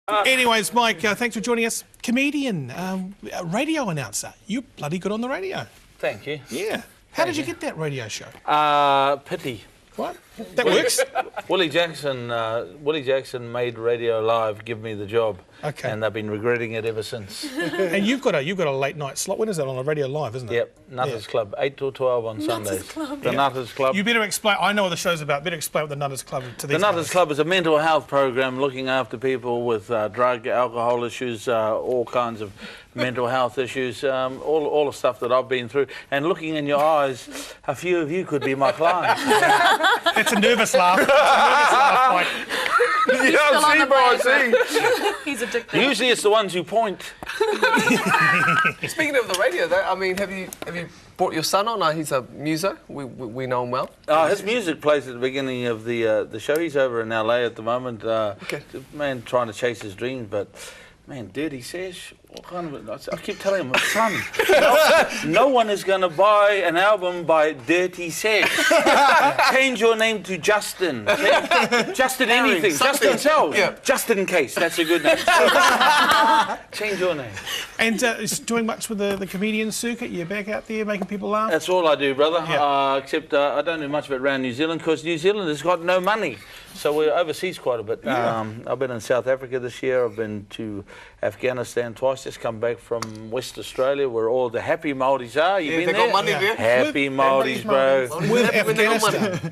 Anyways, Mike, thanks for joining us. Comedian, radio announcer. You're bloody good on the radio. Thank you. Yeah. How did you get that radio show? Pity. What? That works. Willie Jackson made Radio Live give me the job. Okay. And they've been regretting it ever since. And you've got a late night slot. When is that on the Radio Live, isn't it? Yep. Nutters Club, 8 till 12 on Sundays. Club. The Nutters Club. You better explain. I know what the show's about. Better explain what the Nutters Club to these The Nutters Club is a mental health program looking after people with drug, alcohol issues, all kinds of mental health issues, all the stuff that I've been through. And looking in your eyes, a few of you could be my clients. It's a nervous laugh. It's a nervous laugh, Mike. I see. He's addicted. Usually it's the ones who point. Speaking of the radio, though, I mean, have you brought your son on? He's a muser. We know him well. His music plays at the beginning of the show. He's over in LA at the moment. Man, trying to chase his dreams, but man, Dirty Sesh. What kind of? I keep telling him, son, no one is going to buy an album by Dirty Sesh. Change your name to Justin. Justin anything. Something. Justin Self. Yeah. Justin in case. That's a good name. Change your name. And doing much with the comedian circuit? You're back out there making people laugh? That's all I do, brother. Yeah. Except I don't do much of it around New Zealand because New Zealand has got no money. So we're overseas quite a bit. Yeah. I've been in South Africa this year. I've been to Afghanistan twice. Just come back from West Australia where all the happy Māoris are. You've been they there? got money there. Happy Māoris, bro.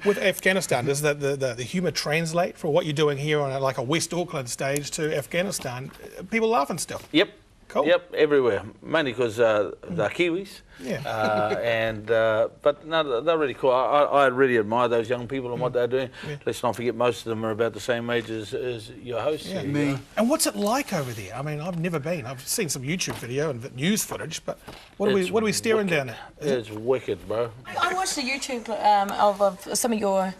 With Afghanistan, does the humour translate for what you're doing here on a West Auckland stage to Afghanistan? People laughing still? Yep. Cool. Yep, everywhere. Mainly because they're Kiwis. Yeah. But no, they're really cool. I really admire those young people and what they're doing. Yeah. Let's not forget most of them are about the same age as your host. Yeah. Me. And what's it like over there? I mean, I've never been. I've seen some YouTube video and news footage, but what are we staring down at? It's wicked, bro. I watched the YouTube of some of your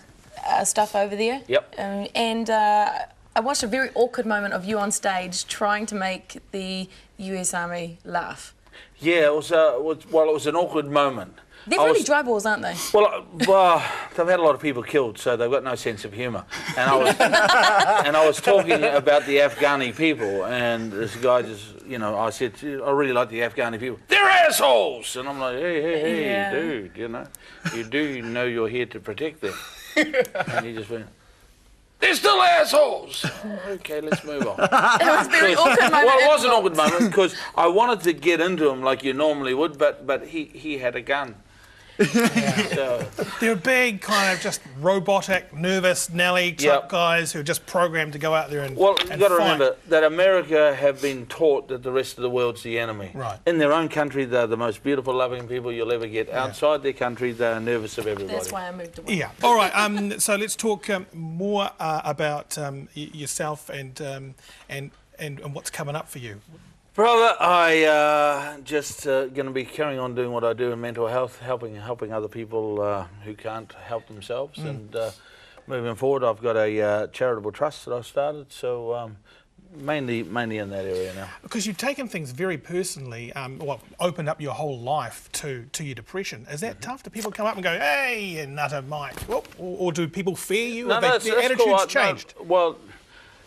stuff over there. Yep. And I watched a very awkward moment of you on stage trying to make the US Army laugh. Yeah, it was an awkward moment. They're really dry balls, aren't they? Well, they've had a lot of people killed, so they've got no sense of humour. And I was talking about the Afghani people, and this guy just, I said, I really like the Afghani people. They're assholes! And I'm like, hey, Yeah. dude, you do know you're here to protect them. And he just went, they're still assholes! Okay, let's move on. It was a very awkward moment. Well, it was an awkward moment because I wanted to get into him like you normally would, but he had a gun. So. They're big, kind of just robotic, nervous, Nelly type guys who are just programmed to go out there and Well, you've got to fight. remember that America have been taught that the rest of the world's the enemy. Right. In their own country, they're the most beautiful, loving people you'll ever get. Outside their country, they're nervous of everybody. That's why I moved away. Yeah. All right. So let's talk more about yourself and what's coming up for you. Brother, I just going to be carrying on doing what I do in mental health, helping other people who can't help themselves. And moving forward, I've got a charitable trust that I've started. So mainly in that area now. Because you've taken things very personally, opened up your whole life to your depression. Is that tough? Do people come up and go, hey, nutter Mike? Or do people fear you? No, Have their attitudes cool. changed? No, well,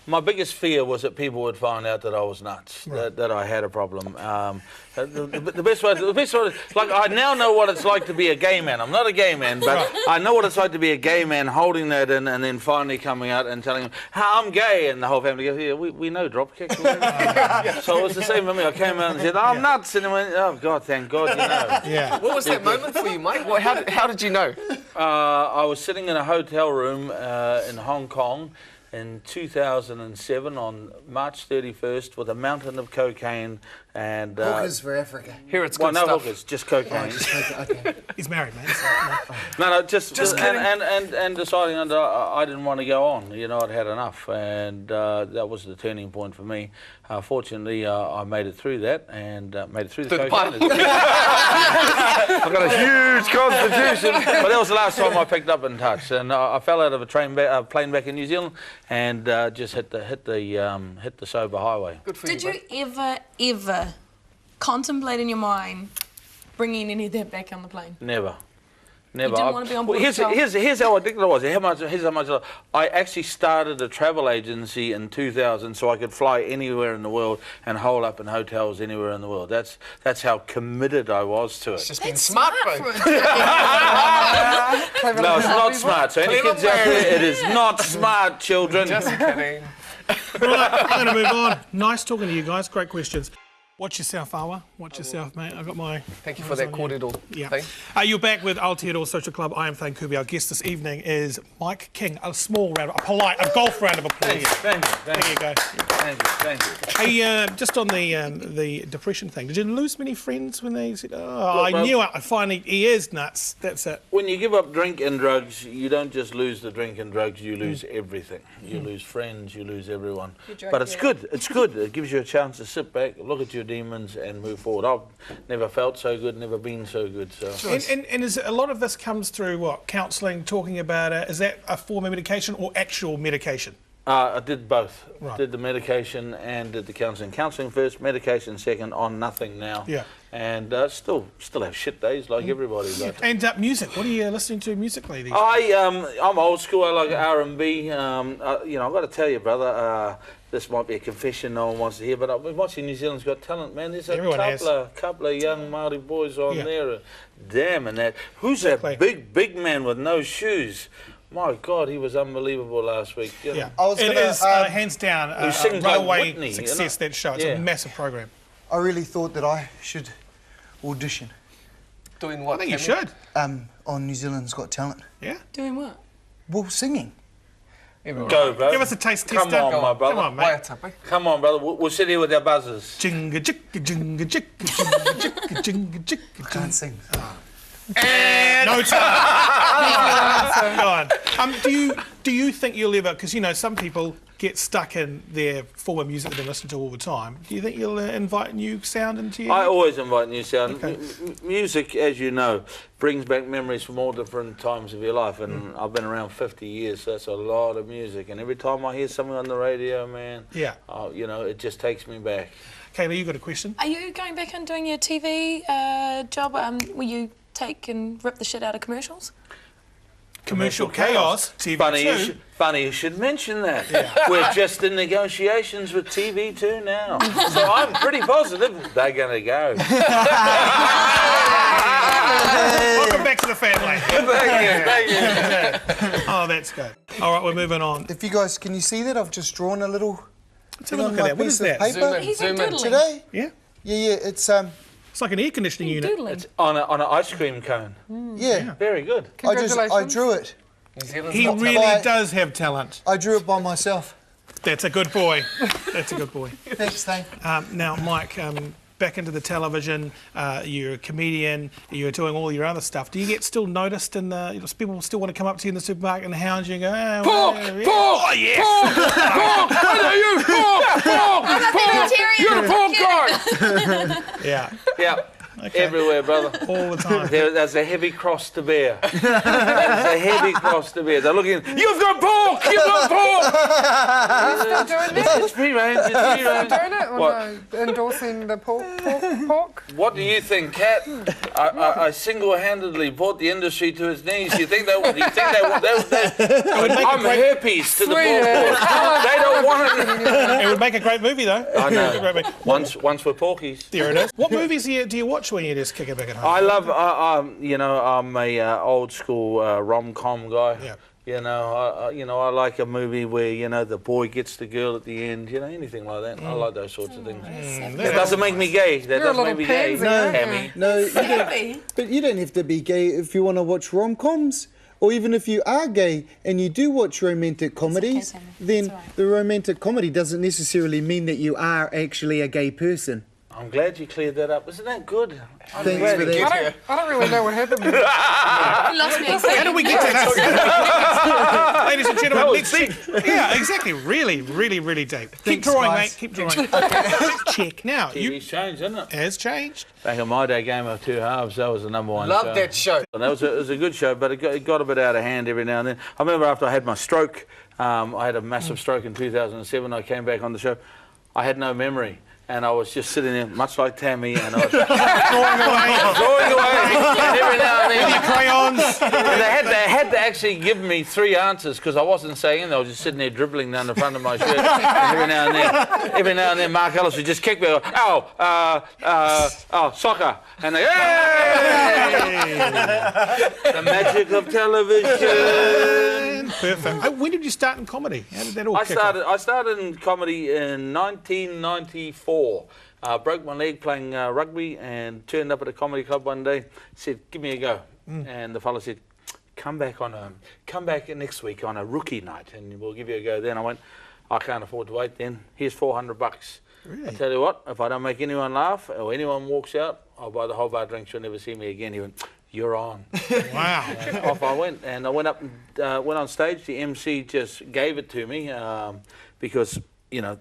my biggest fear was that people would find out that I was nuts, Right. that I had a problem. The best way, like I now know what it's like to be a gay man. I'm not a gay man, but I know what it's like to be a gay man, holding that in, and then finally coming out and telling them, I'm gay, and the whole family goes, yeah, we know, Dropkick. So it was the same with me. I came out and said, I'm nuts, and they went, oh God, thank God, you know. Yeah. What was that moment for you, Mike? How did you know? I was sitting in a hotel room in Hong Kong in 2007 on March 31st with a mountain of cocaine and... Hookers for Africa. Here it's well, good no stuff. hookers, just cocaine. Okay. He's married, man. No, just and deciding that I didn't want to go on. I'd had enough, and that was the turning point for me. Fortunately, I made it through that and made it through the cocaine. I've got a huge constitution, but that was the last time I picked up and touched. And I fell out of a plane back in New Zealand and just hit the sober highway. Good for Did you, you ever contemplate in your mind bringing any of that back on the plane? Never. Never. You didn't want to be on board Here's how addicted I was. Here's how much I actually started a travel agency in 2000 so I could fly anywhere in the world and hole up in hotels anywhere in the world. That's how committed I was to it. It's just been smart, for bro. No, it's not smart. So any kids out there, it is not smart, children. Just kidding. Right, I'm going to move on. Nice talking to you guys. Great questions. Watch yourself, Awa. Watch yourself, mate. I've got my... Thank you for that cordial thing. You're back with Aotearoa Social Club. I am Thane Kubi. Our guest this evening is Mike King. A golf round of applause. Thank you. There you go. Thank you. Hey, just on the depression thing, did you lose many friends when they said, "Oh, Look, I knew it. Finally, he is nuts. That's it." When you give up drink and drugs, you don't just lose the drink and drugs, you lose everything. You lose friends, you lose everyone. But it's good. It's good. It gives you a chance to sit back, look at your demons and move forward. I've never felt so good, never been so good. So. And is a lot of this comes through what? Counselling, talking about it. Is that a form of medication or actual medication? I did both. Right. Did the medication and did the counselling. Counselling first, medication second, on nothing now. Yeah. And still have shit days like everybody. But. And music. What are you listening to musically these days? I'm old school. I like R&B. I've got to tell you, brother. This might be a confession no one wants to hear, but I've been watching New Zealand's Got Talent, man. There's a couple of young Māori boys on there. Damn, and that. Who's that big man with no shoes? My God, he was unbelievable last week. You know? Yeah, it is hands down a runaway Whitney, success, that show. It's a massive program. I really thought that I should audition. Doing what? I think you should. On New Zealand's Got Talent. Yeah? Doing what? Well, singing. Go, bro. Give us a taste test. Come on, my brother. Come on, mate. Come on, brother. We'll sit here with our buzzers. Jinga jicka jinga jicka jinga jicka jinga jicka. I can't sing. And no time. Go on. Do you think you'll ever? Because some people get stuck in their form of music that they listen to all the time. Do you think you'll invite new sound into your... I always invite new sound. Okay. Music, as you know, brings back memories from all different times of your life, and I've been around 50 years, so that's a lot of music. And every time I hear something on the radio, man, it just takes me back. Kayla, you got a question? Are you going back and doing your TV job? Will you take and rip the shit out of commercials? Commercial Chaos, TV2. Funny you should mention that. Yeah. We're just in negotiations with TV2 now. So I'm pretty positive they're going to go. Welcome back to the family. Thank you. Oh, that's good. All right, we're moving on. If you guys, can you see that? I've just drawn a little... Let's have a look at that. What is that? Paper. Zoom in. Today? Yeah? Yeah, it's... It's like an air conditioning unit. Doodling. It's on an ice cream cone. Yeah. Very good. I drew it. He really does have talent. I drew it by myself. That's a good boy. That's a good boy. Thanks, Thane. Now, Mike, back into the television, you're a comedian, you're doing all your other stuff. Do you get still noticed in the... People still want to come up to you in the supermarket and hound you and go, Pork! Oh, yes! Pork! I know you! Pork! I'm a vegetarian. You're a pork guy! Yeah. Okay. Everywhere, brother. All the time. There's a heavy cross to bear. There's a heavy cross to bear. They're looking, you've got pork! You've got pork! Are you still doing this? It's free range, it's free range. Doing it or What? no? Endorsing the pork? What do you think, Kat? I single-handedly brought the industry to its knees. You think they want? I'm herpes to the pork. They don't want it. It would make a great movie, though. I know. A great movie. Once we're porkies. There it is. What movies do you watch when you just kick it back at home? I love, I'm a old school rom-com guy. Yeah. I like a movie where the boy gets the girl at the end. Anything like that. I like those sorts of things. That doesn't make me gay. That doesn't make me gay. Tammy. No, you don't, but you don't have to be gay if you want to watch rom-coms. Or even if you are gay and you do watch romantic comedies, then the romantic comedy doesn't necessarily mean that you are actually a gay person. I'm glad you cleared that up. Isn't that good? Thanks for that. I don't really know what happened. You lost me. How do we get to that? Ladies and gentlemen, let's see. Yeah, exactly. Really, really, really deep. Keep drawing, guys. mate. Keep drawing. Check. Now, TV's changed, isn't it? has changed. Back in my day, Game of Two Halves, that was the #1 show. Love that show. And it was a good show, but it got a bit out of hand every now and then. I remember after I had my stroke, I had a massive stroke in 2007. I came back on the show. I had no memory. and I was just sitting there, much like Tammy, and I was Drawing away. and every now and then, Crayons. and they had to actually give me 3 answers because I wasn't saying anything. I was just sitting there dribbling down the front of my shirt. And every now and then, Mark Ellis would just kick me. Oh, soccer, and they, hey! The magic of television. Perfect. When did you start in comedy? How did that all kick off? I started in comedy in 1994. Broke my leg playing rugby and turned up at a comedy club one day. Said, "Give me a go," and the fellow said, come back next week on a rookie night, and we'll give you a go." Then I went, "I can't afford to wait. Then here's $400. Really? I tell you what, if I don't make anyone laugh or anyone walks out, I'll buy the whole bar drinks. You'll never see me again." He went, "You're on." Wow. And off I went, and I went up and went on stage. The MC just gave it to me because, you know,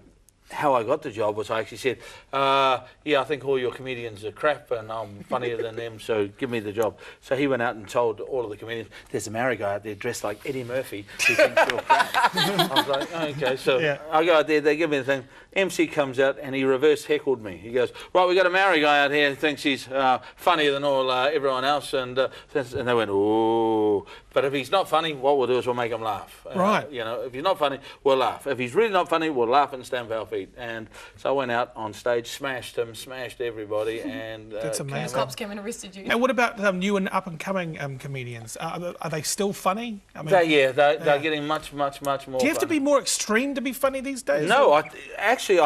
how I got the job was I actually said, "Yeah, I think all your comedians are crap and I'm funnier than them, so give me the job." So he went out and told all of the comedians, "There's a Maori guy out there dressed like Eddie Murphy who thinks you're crap." I was like, "Oh, okay." So Yeah. I go out there, they give me the thing. MC comes out and he reverse heckled me. He goes, "Right, we got a Maori guy out here who thinks he's funnier than all everyone else," and they went, "Ooh." But if he's not funny, what we'll do is we'll make him laugh. Right. You know, if he's not funny, we'll laugh. If he's really not funny, we'll laugh and stand for our feet. And so I went out on stage, smashed him, smashed everybody, and That's amazing. Cops came and arrested you. And what about new and up-and-coming comedians? Are they still funny? I mean, they're getting much more. do you have to be more extreme to be funny these days? No, I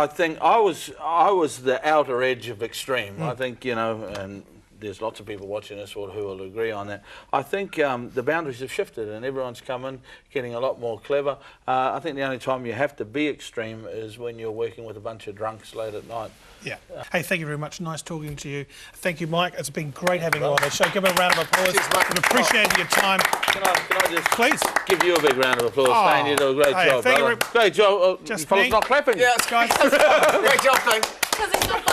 think I was the outer edge of extreme. I think, you know, and there's lots of people watching this who will agree on that. I think the boundaries have shifted and everyone's coming, getting a lot more clever. I think the only time you have to be extreme is when you're working with a bunch of drunks late at night. Yeah. Hey, thank you very much. Nice talking to you. Thank you, Mike. It's been great having you on the show. Give it a round of applause. We've appreciated your time. Can I just Please give you a big round of applause? Stan, you do a great job, thank you brother. Great job. Just You fellas me? not clapping. Yeah, guys. great job, thanks. Because he's not